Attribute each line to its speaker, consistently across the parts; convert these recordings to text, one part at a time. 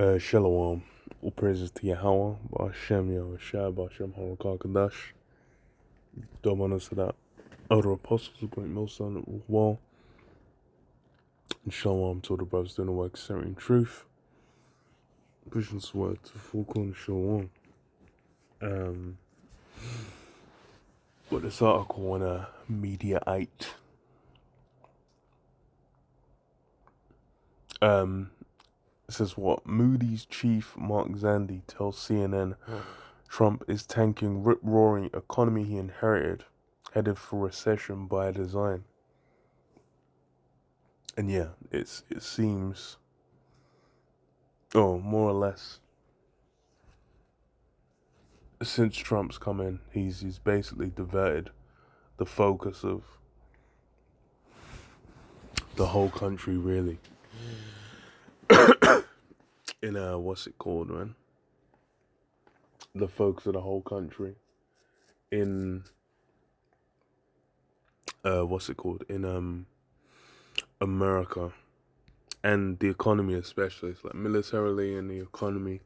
Speaker 1: Shalom. All praises to Yahweh, Ba'ashem Yahushua, Ba'ashem Harakakadash. Double honors to that elder apostles, the great millstone of wall. And shalom to all the brothers doing the work, centering truth. Pushing this word to full corner, shalom. Got this article on a Mediaite. It says what? Moody's chief Mark Zandi tells CNN Trump is tanking rip-roaring economy he inherited, headed for recession by design. And yeah, it seems, more or less, since Trump's come in, he's basically diverted the focus of the whole country, really. In what's it called, man? The focus of the whole country in what's it called? In America and the economy, especially. It's like militarily and the economy.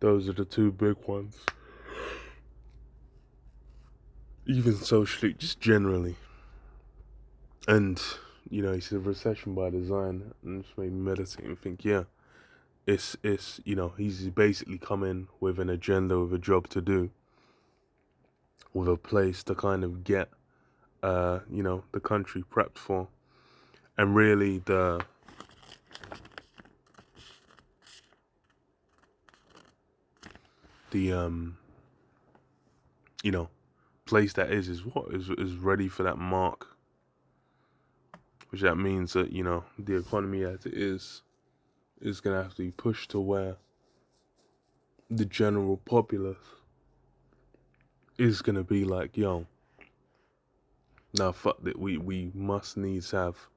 Speaker 1: Those are the two big ones. Even socially, just generally. And you know, he said recession by design, and just made me meditate and think, yeah, it's he's basically come in with an agenda, with a job to do, with a place to kind of get the country prepped for. And really the place that is ready for that mark. Which that means that, the economy as it is gonna have to be pushed to where the general populace is gonna be like, yo, now fuck that, we must needs have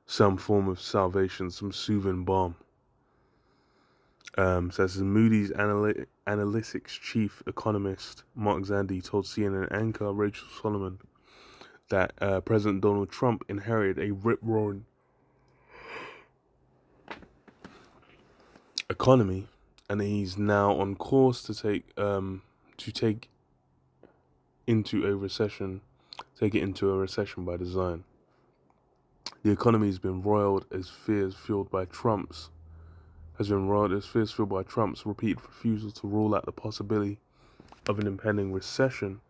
Speaker 1: some form of salvation, some soothing balm. Says Moody's analytics chief economist Mark Zandi told CNN anchor Rachel Solomon that President Donald Trump inherited a rip-roaring economy, and he's now on course to take it into a recession by design. The economy has been roiled as fears fueled by Trump's repeated refusal to rule out the possibility of an impending recession,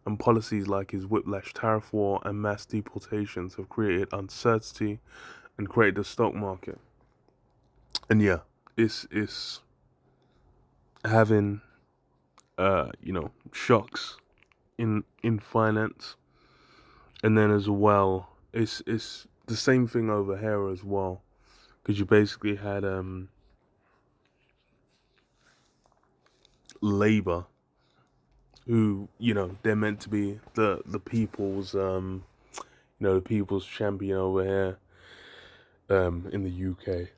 Speaker 1: and policies like his whiplash tariff war and mass deportations have created uncertainty and created the stock market. And yeah, it's having shocks in finance, and then as well it's the same thing over here as well, because you basically had Labour, who they're meant to be the people's the people's champion over here in the UK.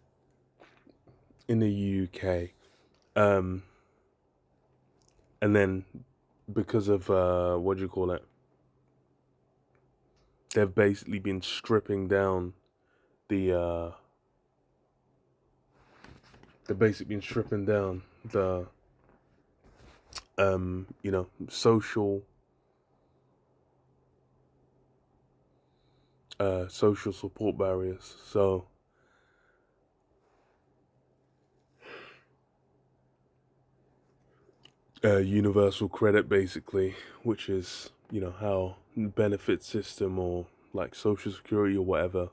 Speaker 1: And then because of they've basically been stripping down the social support barriers. So universal credit, basically, which is how benefit system or like social security or whatever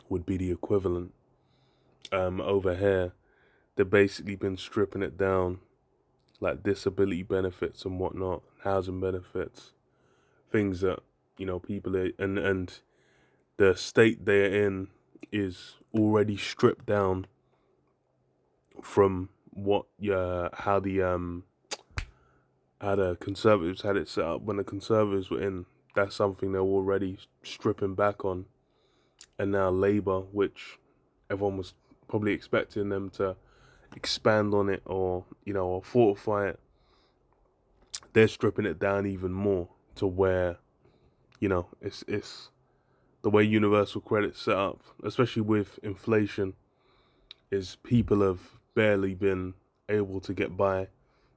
Speaker 1: would be the equivalent. Over here, they've basically been stripping it down, like disability benefits and whatnot, housing benefits, things that people are, and the state they're in is already stripped down from how the conservatives had it set up when the conservatives were in. That's something they're already stripping back on. And now Labour, which everyone was probably expecting them to expand on it or fortify it, they're stripping it down even more to where it's the way universal credit's set up, especially with inflation, is people have barely been able to get by.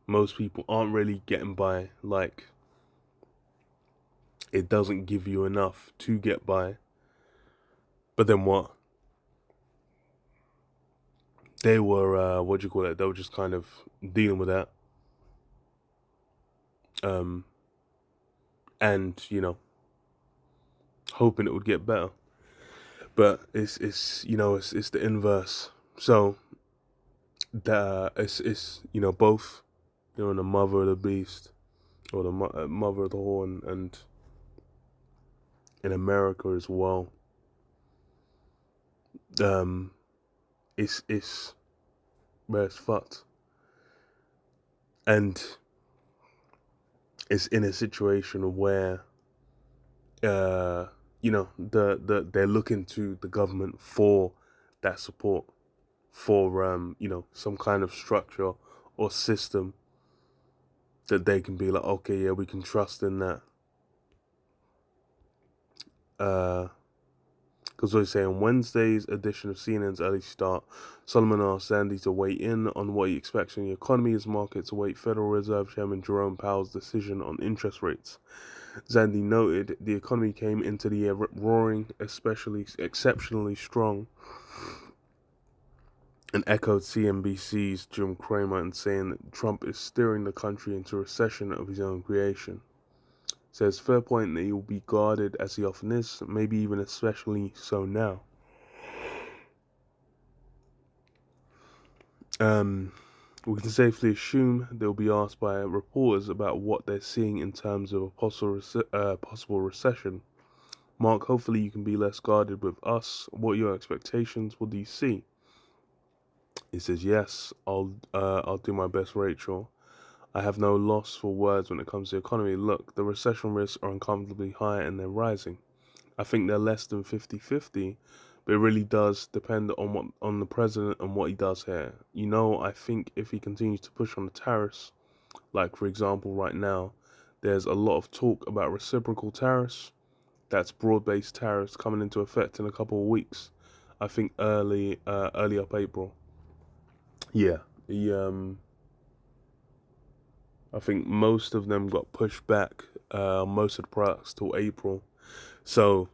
Speaker 1: Most people aren't really getting by. Like, it doesn't give you enough to get by. But then what? They were, what do you call it? They were just kind of dealing with that. And, hoping it would get better. But it's the inverse. So it's both, the mother of the beast, or the mother of the horn, and in America as well. It's where it's fucked, and it's in a situation where they're looking to the government for that support, for some kind of structure or system that they can be like, okay, yeah, we can trust in that. Because we say in Wednesday's edition of CNN's Early Start, Solomon asked Zandy to weigh in on what he expects from the economy as markets await Federal Reserve Chairman Jerome Powell's decision on interest rates. Zandy noted the economy came into the year roaring, especially exceptionally strong, and echoed CNBC's Jim Cramer in saying that Trump is steering the country into recession of his own creation. Says fair point that he will be guarded as he often is, maybe even especially so now. We can safely assume they'll be asked by reporters about what they're seeing in terms of a possible recession. Mark, hopefully you can be less guarded with us. What are your expectations? What do you see? He says, yes, I'll do my best, Rachel. I have no loss for words when it comes to the economy. Look, the recession risks are uncomfortably high and they're rising. I think they're less than 50-50, but it really does depend on the president and what he does here. I think if he continues to push on the tariffs, like for example right now, there's a lot of talk about reciprocal tariffs. That's broad-based tariffs coming into effect in a couple of weeks. I think early up April. Yeah, I think most of them got pushed back, most of the products till April. So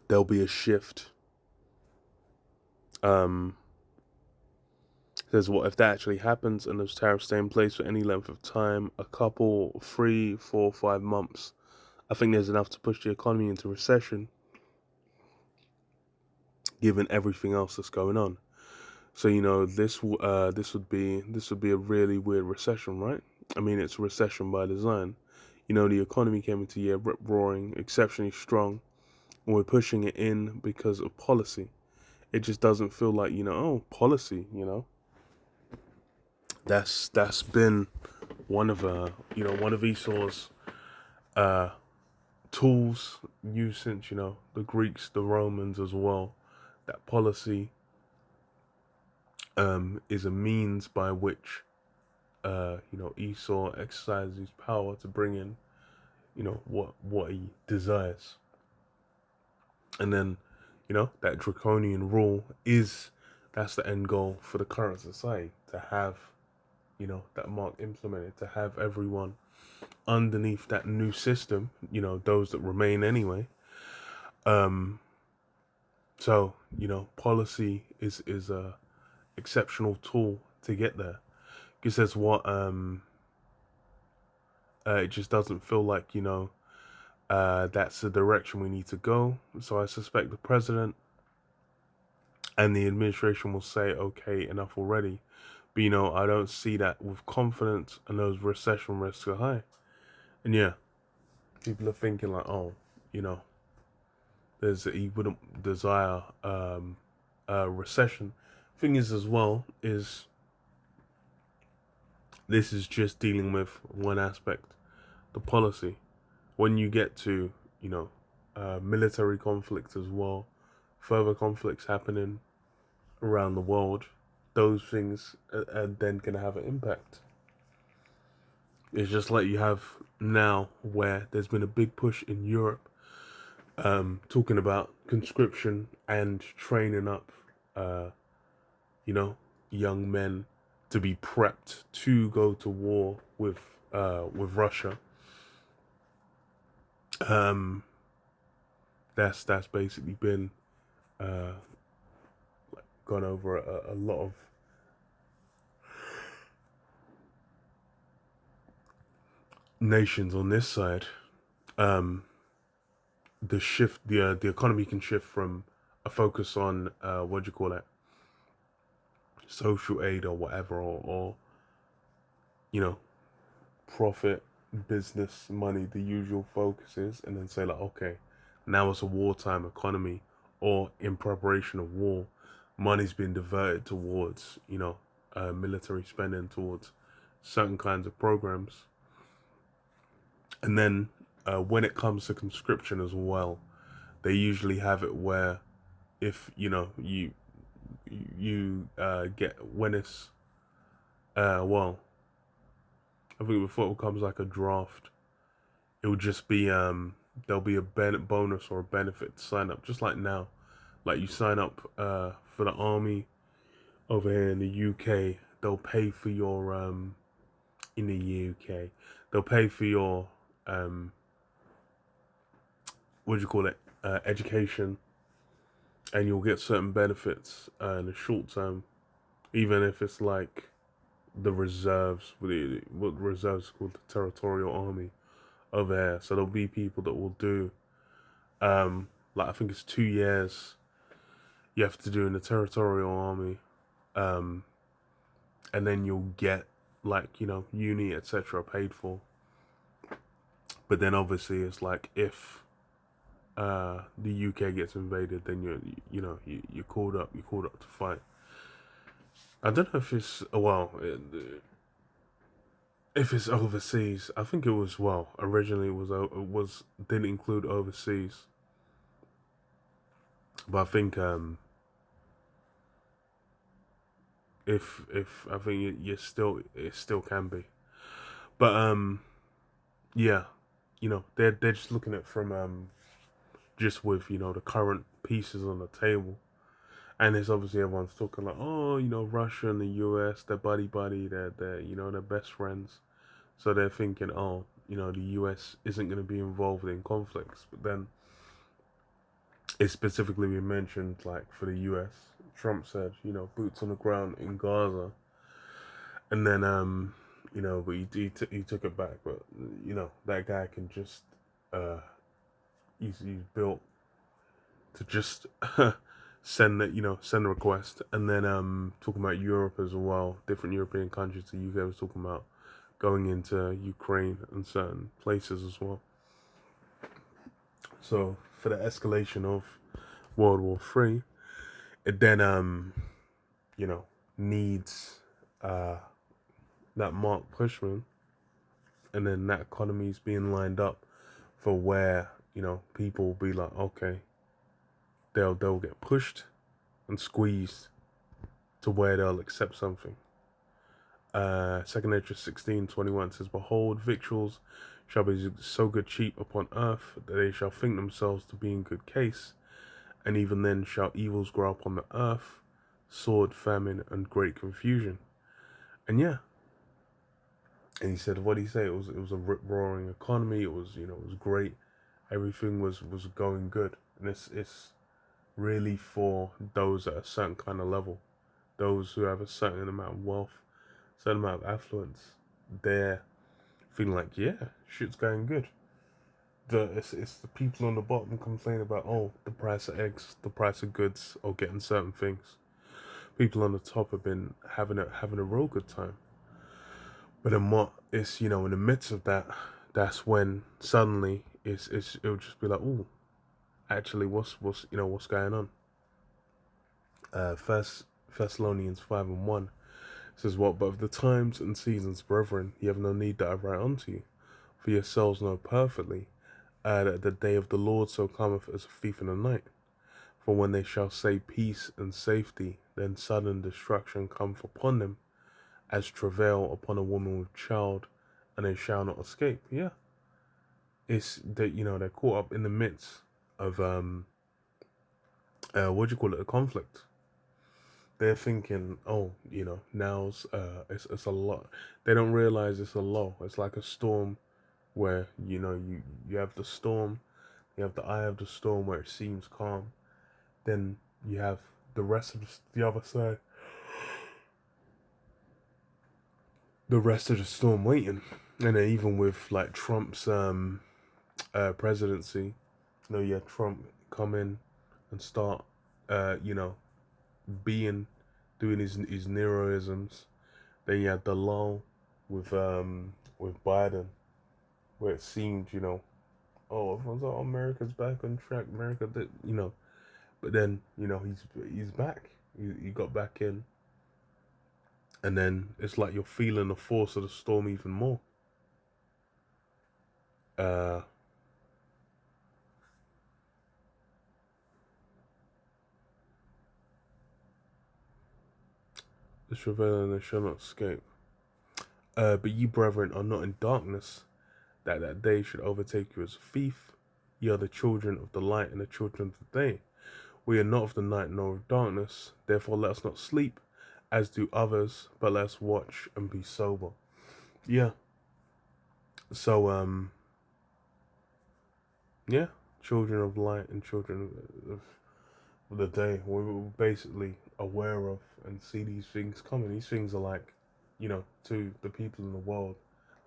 Speaker 1: there'll be a shift. Says what if that actually happens and those tariffs stay in place for any length of time, a couple, 3, 4, 5 months. I think there's enough to push the economy into recession, given everything else that's going on. So this would be a really weird recession, right? I mean, it's a recession by design. The economy came into the year rip roaring, exceptionally strong, and we're pushing it in because of policy. It just doesn't feel like policy. That's been one of Esau's tools used since the Greeks, the Romans as well. That policy is a means by which Esau exercises his power to bring in what he desires, and then that draconian rule that's the end goal for the current society, to have that mark implemented, to have everyone underneath that new system, those that remain anyway. So policy is a exceptional tool to get there, because that's what it just doesn't feel like that's the direction we need to go. So I suspect the president and the administration will say, okay, enough already. But I don't see that with confidence, and those recession risks are high. And yeah, people are thinking like, oh, he wouldn't desire a recession. Thing is as well is this is just dealing with one aspect, the policy. When you get to military conflicts as well, further conflicts happening around the world, those things are then going to have an impact. It's just like you have now, where there's been a big push in Europe, talking about conscription and training up you know, young men to be prepped to go to war with Russia. Um, that's basically been uh, gone over a lot of nations on this side. Um, the economy can shift from a focus on what do you call it, social aid or whatever, or you know, profit, business, money, the usual focuses, and then say like, okay, now it's a wartime economy, or in preparation of war, money's been diverted towards military spending, towards certain kinds of programs, and then when it comes to conscription as well, they usually have it where if you get when it's well, I think before it becomes like a draft, it would just be there'll be a bonus or a benefit to sign up, just like now. Like you sign up for the army over here in the UK, they'll pay for your in the UK, they'll pay for your what do you call it, education, and you'll get certain benefits in the short term, even if it's like the reserves, what reserves called the territorial army over here. So there'll be people that will do like I think it's 2 years you have to do in the territorial army, um, and then you'll get like uni etc. paid for. But then obviously it's like if the UK gets invaded, then you're called up to fight. I don't know if it's if it's overseas. I think it was originally it was didn't include overseas, but I think if I think it still can be, but yeah, they're just looking at from just with the current pieces on the table, and it's obviously everyone's talking like, oh, Russia and the US, they're buddy, they're best friends, so they're thinking, oh, the US isn't going to be involved in conflicts, but then it's specifically been mentioned like for the US, Trump said, boots on the ground in Gaza, and then but he took it back, but that guy can just he's built to just send a request, and then talking about Europe as well, different European countries. The UK was talking about going into Ukraine and certain places as well. So for the escalation of World War III, it then needs uh that Mark Pushman, and then that economy is being lined up for where people will be like, okay, they'll get pushed and squeezed to where they'll accept something. Second Nature 16:21 says, behold, victuals shall be so good cheap upon earth that they shall think themselves to be in good case, and even then shall evils grow upon the earth, sword, famine, and great confusion. And yeah, and he said, what did he say? It was a rip roaring economy. It was it was great. Everything was going good, and it's really for those at a certain kind of level, those who have a certain amount of wealth, certain amount of affluence. They're feeling like, yeah, shit's going good. It's the people on the bottom complaining about, oh, the price of eggs, the price of goods, or getting certain things. People on the top have been having a real good time. But then what is in the midst of that, that's when suddenly it'll just be like, oh, actually, what's going on? First Thessalonians 5:1 says, what? But of the times and seasons, brethren, ye have no need that I write unto you, for yourselves know perfectly that the day of the Lord so cometh as a thief in the night. For when they shall say peace and safety, then sudden destruction cometh upon them, as travail upon a woman with child, and they shall not escape. Yeah, it's that they're caught up in the midst of what do you call it, a conflict. they're thinking, oh, now's it's a lot. They don't realize it's a low. It's like a storm where you have the storm, you have the eye of the storm where it seems calm. Then you have the rest of the other side, the rest of the storm waiting. And then even with like Trump's presidency, you had Trump come in and start, being doing his Neroisms. Then you had the lull with Biden, where it seemed, oh, everyone's like, oh, America's back on track. America, but then he's back. He got back in, and then it's like you're feeling the force of the storm even more. Uh, the travail and they shall not escape. But ye brethren are not in darkness, that day should overtake you as a thief. Ye are the children of the light and the children of the day. We are not of the night nor of darkness. Therefore let us not sleep, as do others, but let us watch and be sober. Yeah. So yeah, children of light and children of the day. We're basically aware of and see these things coming. These things are like, to the people in the world,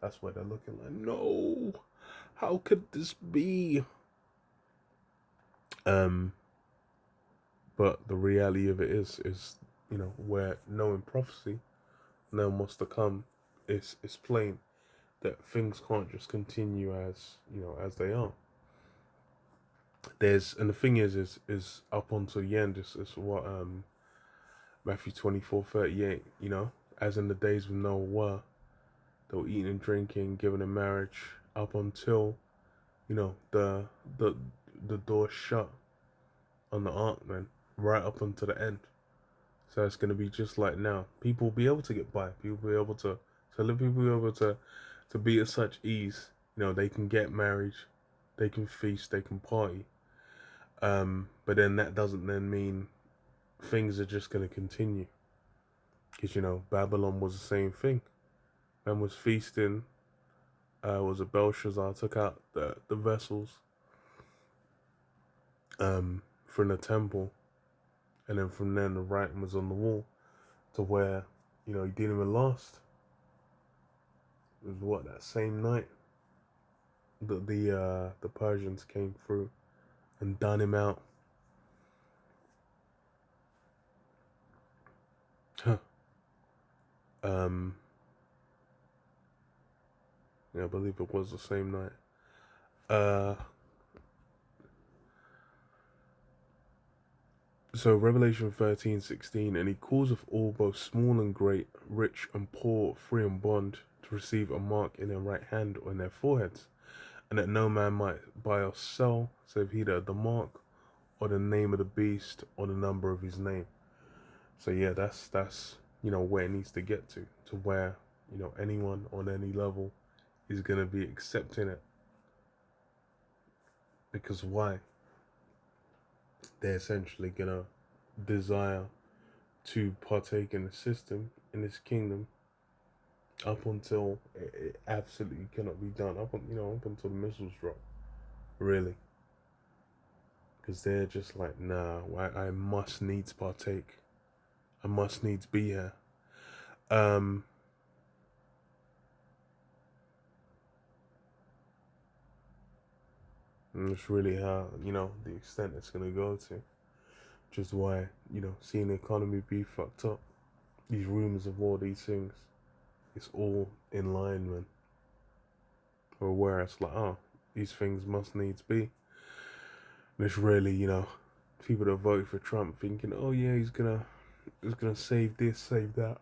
Speaker 1: that's where they're looking like, no, how could this be? But the reality of it is, where knowing prophecy, knowing what's to come, it's plain that things can't just continue as they are. And the thing is up until the end is what Matthew 24:38, as in the days when Noah were, they were eating and drinking, giving in marriage, up until, the door shut on the ark, man, right up until the end. So it's gonna be just like now. People will be able to get by. People will be able to live. People will be able to be at such ease. They can get married, they can feast, they can party. But then that doesn't then mean things are just gonna continue. Because Babylon was the same thing. Man was feasting. Was a Belshazzar took out the vessels from the temple, and then from then the writing was on the wall to where he didn't even last. It was what, that same night that the Persians came through and done him out. Huh. Yeah, I believe it was the same night. So Revelation 13:16, and he causeth all, both small and great, rich and poor, free and bond, to receive a mark in their right hand or in their foreheads, and that no man might buy or sell, save he that had the mark, or the name of the beast, or the number of his name. So yeah, that's where it needs to get to where anyone on any level is gonna be accepting it. Because why? They're essentially gonna desire to partake in the system, in this kingdom, up until it absolutely cannot be done. Up until the missiles drop, really. Because they're just like, nah, I must needs partake. I must needs be here. And it's really how, the extent it's gonna go to. Which is why, seeing the economy be fucked up, these rumors of all these things, it's all in line, man. Or where it's like, oh, these things must needs be. And it's really, people that vote for Trump thinking, oh yeah, he's gonna save this, save that.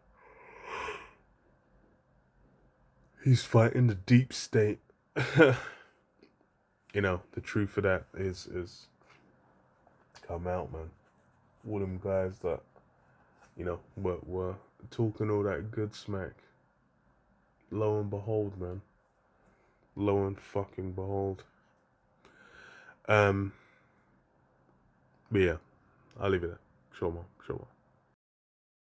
Speaker 1: He's fighting the deep state. The truth of that is come out, man. All them guys that, were talking all that good smack. Lo and behold, man. Lo and fucking behold. But yeah, I'll leave it there. Sure, man. Sure, man.